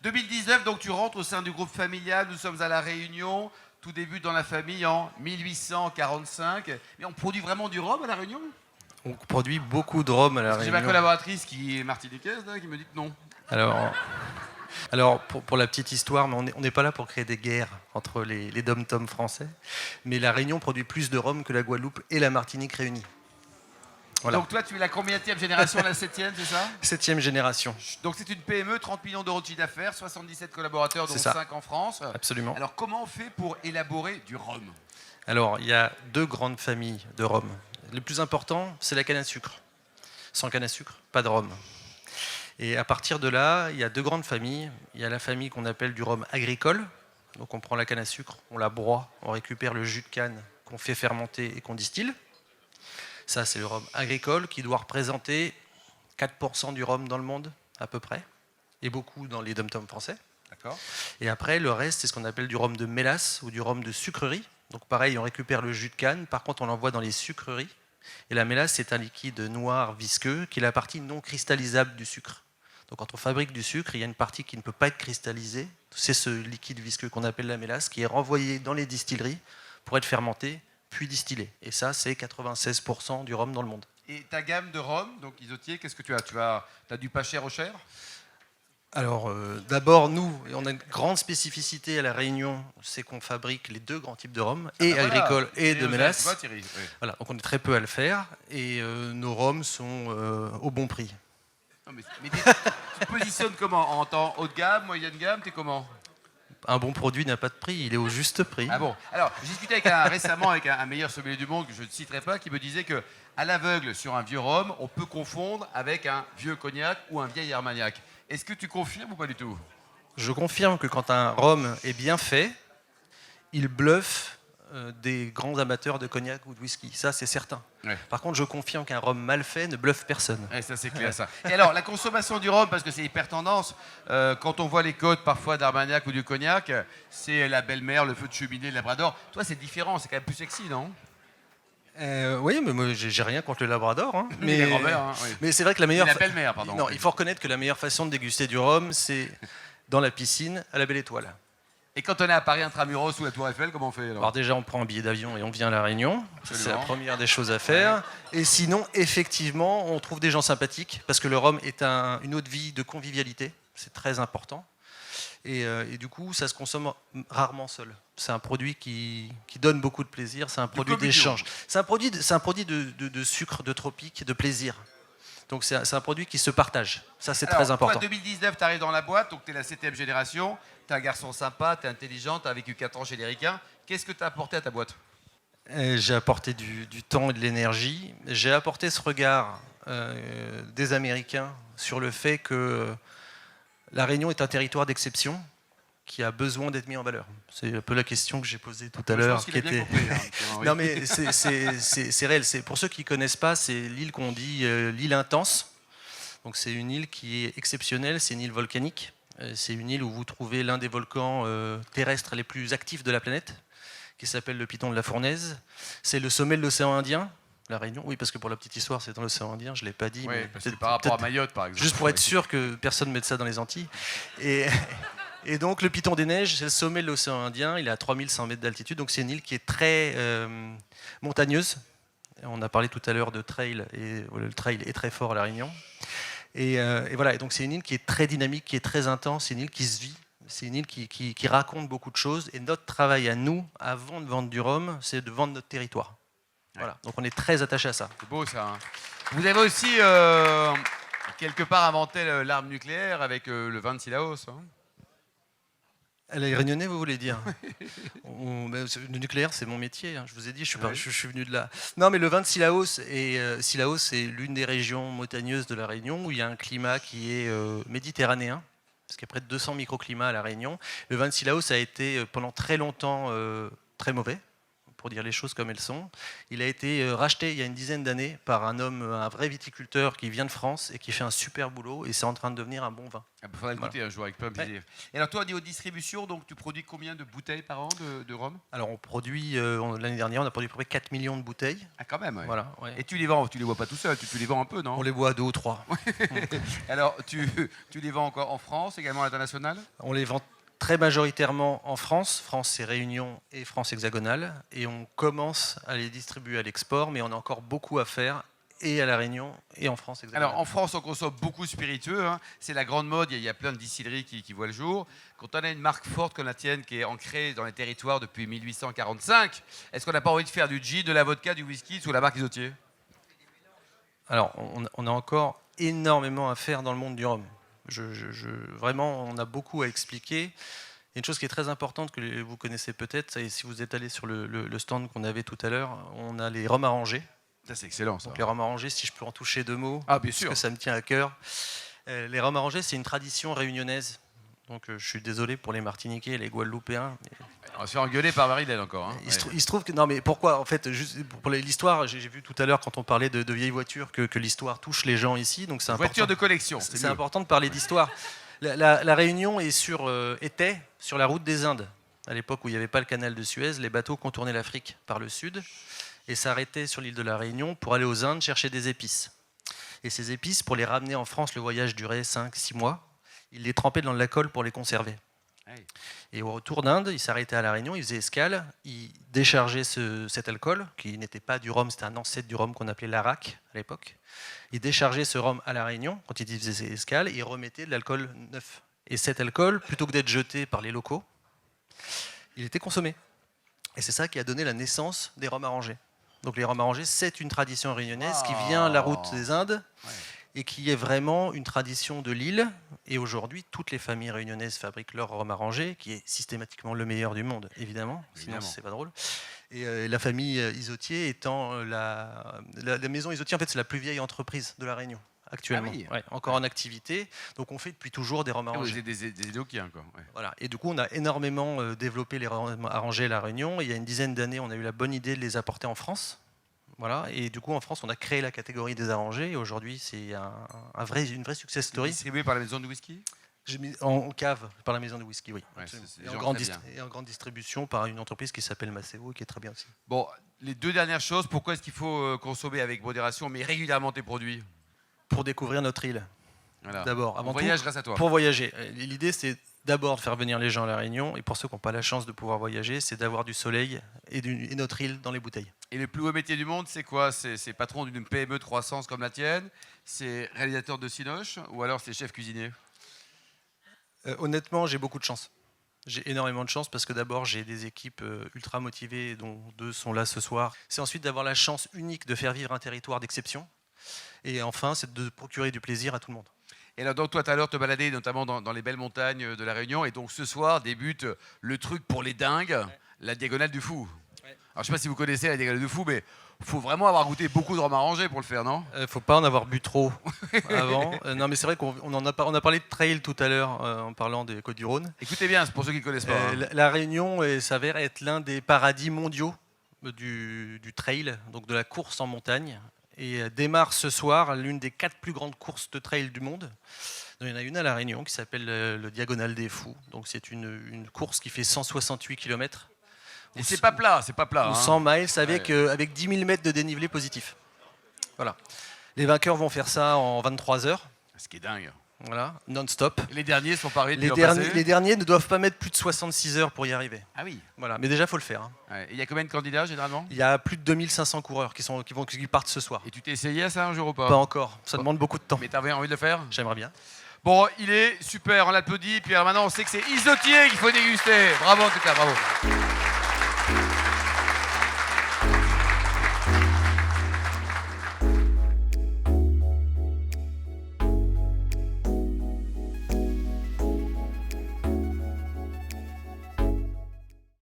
2019, donc tu rentres au sein du groupe familial. Nous sommes à La Réunion. Tout débute dans la famille en 1845. Mais on produit vraiment du rhum à La Réunion? On produit beaucoup de rhum à La Parce que j'ai ma Réunion. collaboratrice qui est martiniquaise, là, qui me dit que non. Alors pour la petite histoire, mais on n'est pas là pour créer des guerres entre les dom-toms français, mais La Réunion produit plus de rhum que la Guadeloupe et la Martinique réunies. Voilà. Donc toi, tu es la combienième génération, la 7e, c'est ça? 7e génération. Donc c'est une PME, 30 millions d'euros de chiffre d'affaires, 77 collaborateurs, dont C'est ça. 5 en France. Absolument. Alors comment on fait pour élaborer du rhum? Alors il y a 2 grandes familles de rhum. Le plus important, c'est la canne à sucre. Sans canne à sucre, pas de rhum. Et à partir de là, il y a 2 grandes familles. Il y a la famille qu'on appelle du rhum agricole. Donc on prend la canne à sucre, on la broie, on récupère le jus de canne qu'on fait fermenter et qu'on distille. Ça, c'est le rhum agricole qui doit représenter 4% du rhum dans le monde, à peu près, et beaucoup dans les dom-toms français. D'accord. Et après, le reste, c'est ce qu'on appelle du rhum de mélasse ou du rhum de sucrerie. Donc pareil, on récupère le jus de canne, par contre, on l'envoie dans les sucreries. Et la mélasse, c'est un liquide noir visqueux qui est la partie non cristallisable du sucre. Donc quand on fabrique du sucre, il y a une partie qui ne peut pas être cristallisée. C'est ce liquide visqueux qu'on appelle la mélasse qui est renvoyé dans les distilleries pour être fermenté, puis distillé. Et ça, c'est 96% du rhum dans le monde. Et ta gamme de rhum, donc Isotier, qu'est-ce que tu as? Tu as du pas cher au cher? Alors d'abord, nous, on a une grande spécificité à La Réunion, c'est qu'on fabrique les 2 grands types de rhum, et agricole et de mélasse. Tu vois, Thierry, oui. Voilà, donc on est très peu à le faire, et nos rhums sont au bon prix. Non, mais tu te positionnes comment? En temps haut de gamme, moyenne gamme, t'es comment? Un bon produit n'a pas de prix, il est au juste prix. Ah bon? Alors, j'ai discuté récemment avec un meilleur sommelier du monde, que je ne citerai pas, qui me disait que à l'aveugle, sur un vieux rhum, on peut confondre avec un vieux cognac ou un vieil armagnac. Est-ce que tu confirmes ou pas du tout? Je confirme que quand un rhum est bien fait, il bluffe des grands amateurs de cognac ou de whisky, ça c'est certain. Ouais. Par contre, je confirme qu'un rhum mal fait ne bluffe personne. Ouais, ça c'est clair ça. Et alors, la consommation du rhum, parce que c'est hyper tendance, quand on voit les côtes parfois d'armagnac ou du cognac, c'est la belle-mère, le feu de cheminée, le labrador. Toi, c'est différent, c'est quand même plus sexy, non? Oui, mais moi j'ai rien contre le labrador. Hein. Mais la grand-mère, hein, oui. Mais c'est vrai que la meilleure. La belle-mère, pardon. Non, il faut reconnaître que la meilleure façon de déguster du rhum, c'est dans la piscine à la Belle Étoile. Et quand on est à Paris intramuros sous la Tour Eiffel, comment on fait alors? Alors déjà, on prend un billet d'avion et on vient à La Réunion. Absolument. C'est la première des choses à faire. Et sinon, effectivement, on trouve des gens sympathiques parce que le rhum est une autre vie de convivialité. C'est très important. Et du coup, ça se consomme rarement seul. C'est un produit qui donne beaucoup de plaisir. C'est un produit d'échange. C'est un produit de sucre, de tropique, de plaisir. Donc c'est un produit qui se partage. Ça, c'est très important. Toi, 2019, tu arrives dans la boîte, donc tu es la 7e génération. Tu es un garçon sympa, tu es intelligent, tu as vécu 4 ans chez les Ricains. Qu'est-ce que tu as apporté à ta boîte? J'ai apporté du temps et de l'énergie. J'ai apporté ce regard des Américains sur le fait que La Réunion est un territoire d'exception qui a besoin d'être mis en valeur. C'est un peu la question que j'ai posée tout à l'heure. Non mais c'est réel. Pour ceux qui ne connaissent pas, c'est l'île qu'on dit l'île intense. Donc c'est une île qui est exceptionnelle, c'est une île volcanique. C'est une île où vous trouvez l'un des volcans terrestres les plus actifs de la planète, qui s'appelle le Piton de la Fournaise. C'est le sommet de l'océan Indien. La Réunion, oui, parce que pour la petite histoire, c'est dans l'océan Indien, je ne l'ai pas dit. Oui, mais parce que par rapport à Mayotte, par exemple. Juste pour être sûr que personne ne mette ça dans les Antilles. Et donc, le Piton des Neiges, c'est le sommet de l'océan Indien. Il est à 3100 mètres d'altitude. Donc, c'est une île qui est très montagneuse. On a parlé tout à l'heure de trail, et le trail est très fort à La Réunion. Et voilà, et donc c'est une île qui est très dynamique, qui est très intense, c'est une île qui se vit. C'est une île qui raconte beaucoup de choses. Et notre travail à nous, avant de vendre du rhum, c'est de vendre notre territoire. Voilà. Donc on est très attaché à ça. C'est beau ça. Hein. Vous avez aussi quelque part inventé l'arme nucléaire avec le vin de Sillaos. Hein. Les Réunionnais, vous voulez dire? Le nucléaire, c'est mon métier. Hein. Je vous ai dit, je suis venu de là. Non, mais le vin de Sillaos, Sillaos, c'est l'une des régions montagneuses de la Réunion où il y a un climat qui est méditerranéen. Parce qu'il y a près de 200 microclimats à La Réunion. Le vin de Sillaos a été pendant très longtemps très mauvais, pour dire les choses comme elles sont. Il a été racheté il y a une dizaine d'années par un homme, un vrai viticulteur qui vient de France et qui fait un super boulot, et c'est en train de devenir un bon vin. Il faudra le goûter un jour avec plein de plaisir. Et alors toi, au niveau distribution, donc tu produis combien de bouteilles par an de rhum? Alors on produit, l'année dernière, on a produit à peu près 4 millions de bouteilles. Ah quand même, ouais. Voilà, ouais. Et tu les vois pas tout seul, tu les vends un peu, non? On les boit à 2 ou 3. Alors tu les vends encore en France, également à l'international? On les vend très majoritairement en France. France, c'est Réunion et France hexagonale. Et on commence à les distribuer à l'export, mais on a encore beaucoup à faire, et à La Réunion et en France hexagonale. Alors en France, on consomme beaucoup de spiritueux, hein. C'est la grande mode, il y a plein de distilleries qui voient le jour. Quand on a une marque forte comme la tienne qui est ancrée dans les territoires depuis 1845, est-ce qu'on n'a pas envie de faire du gin, de la vodka, du whisky sous la marque Isotier? Alors, on a encore énormément à faire dans le monde du rhum. Vraiment, on a beaucoup à expliquer. Il y a une chose qui est très importante que vous connaissez peut-être, et si vous êtes allé sur le stand qu'on avait tout à l'heure, on a les rhums arrangés. Ça, c'est excellent, ça. Donc les rhums arrangés, si je peux en toucher 2 mots, Ah, bien parce sûr. que ça me tient à cœur. Les rhums arrangés, c'est une tradition réunionnaise. Donc je suis désolé pour les Martiniquais et les Guadeloupéens. On va se faire engueuler par Marie-Hélène encore. Hein. Il se trouve que... Non mais pourquoi? En fait, juste pour l'histoire, j'ai vu tout à l'heure quand on parlait de vieilles voitures que l'histoire touche les gens ici. Donc c'est important. Voiture de collection. C'est important de parler d'histoire. La Réunion était sur la route des Indes. À l'époque où il n'y avait pas le canal de Suez, les bateaux contournaient l'Afrique par le sud et s'arrêtaient sur l'île de la Réunion pour aller aux Indes chercher des épices. Et ces épices, pour les ramener en France, le voyage durait 5-6 mois. Ils les trempaient dans l'alcool pour les conserver. Et au retour d'Inde, ils s'arrêtaient à La Réunion, ils faisaient escale, ils déchargeaient cet alcool, qui n'était pas du rhum, c'était un ancêtre du rhum qu'on appelait l'arac à l'époque. Ils déchargeaient ce rhum à La Réunion, quand ils faisaient escale, et ils remettaient de l'alcool neuf. Et cet alcool, plutôt que d'être jeté par les locaux, il était consommé. Et c'est ça qui a donné la naissance des rhums arrangés. Donc les rhums arrangés, c'est une tradition réunionnaise qui vient de la route des Indes, et qui est vraiment une tradition de l'île. Et aujourd'hui, toutes les familles réunionnaises fabriquent leur rhum arrangé, qui est systématiquement le meilleur du monde, évidemment. Sinon, c'est pas drôle. Et la famille Isotier étant la maison Isotier, en fait, c'est la plus vieille entreprise de la Réunion actuellement. Ah oui. Ouais, encore en activité. Donc, on fait depuis toujours des rhums arrangés. Vous êtes des Ilokiens, quoi. Ouais. Voilà. Et du coup, on a énormément développé les rhums arrangés à la Réunion. Et il y a une dizaine d'années, on a eu la bonne idée de les apporter en France. Voilà, et du coup en France on a créé la catégorie des arrangés et aujourd'hui c'est une vraie success story. Distribué par la maison de whisky? En cave par la maison de whisky, oui. Ouais, et en grande distribution par une entreprise qui s'appelle Maceo qui est très bien aussi. Bon, les 2 dernières choses, pourquoi est-ce qu'il faut consommer avec modération mais régulièrement tes produits? Pour découvrir notre île. Voilà. D'abord, avant On voyage tout, grâce à toi. pour voyager. L'idée c'est d'abord de faire venir les gens à La Réunion et pour ceux qui n'ont pas la chance de pouvoir voyager, c'est d'avoir du soleil et notre île dans les bouteilles. Et le plus haut métier du monde, c'est quoi? C'est patron d'une PME de croissance comme la tienne? C'est réalisateur de Cinoche? Ou alors c'est chef cuisinier? Honnêtement, j'ai beaucoup de chance. J'ai énormément de chance parce que d'abord, j'ai des équipes ultra motivées, dont 2 sont là ce soir. C'est ensuite d'avoir la chance unique de faire vivre un territoire d'exception. Et enfin, c'est de procurer du plaisir à tout le monde. Et alors, donc, toi, tout à l'heure, te balader notamment dans les belles montagnes de La Réunion. Et donc, ce soir, débute le truc pour les dingues, la Diagonale du Fou. Alors, je ne sais pas si vous connaissez la Diagonale du Fou, mais il faut vraiment avoir goûté beaucoup de rhum arrangé pour le faire, non? Faut pas en avoir bu trop avant. Non, mais c'est vrai qu'on on a parlé de trail tout à l'heure en parlant des Côtes-du-Rhône. Écoutez bien, c'est pour ceux qui ne connaissent pas. Hein. La Réunion s'avère être l'un des paradis mondiaux du trail, donc de la course en montagne. Et démarre ce soir l'une des 4 plus grandes courses de trail du monde. Donc, il y en a une à La Réunion qui s'appelle le Diagonale des Fous. Donc c'est une course qui fait 168 km. Et c'est pas plat, c'est pas plat. Ou Hein. 100 miles avec 10 000 mètres de dénivelé positif. Voilà. Les vainqueurs vont faire ça en 23 heures. Ce qui est dingue. Voilà, non-stop. Et les derniers sont parés Les derniers ne doivent pas mettre plus de 66 heures pour y arriver. Ah oui. Voilà, mais déjà, il faut le faire. Hein. Ouais. Et il y a combien de candidats généralement? Il y a plus de 2500 coureurs qui partent ce soir. Et tu t'es essayé à ça un jour ou pas? Pas encore, ça demande beaucoup de temps. Mais t'avais envie de le faire? J'aimerais bien. Bon, il est super, on l'applaudit. Puis alors maintenant, on sait que c'est Isotier qu'il faut déguster. Bravo en tout cas, bravo.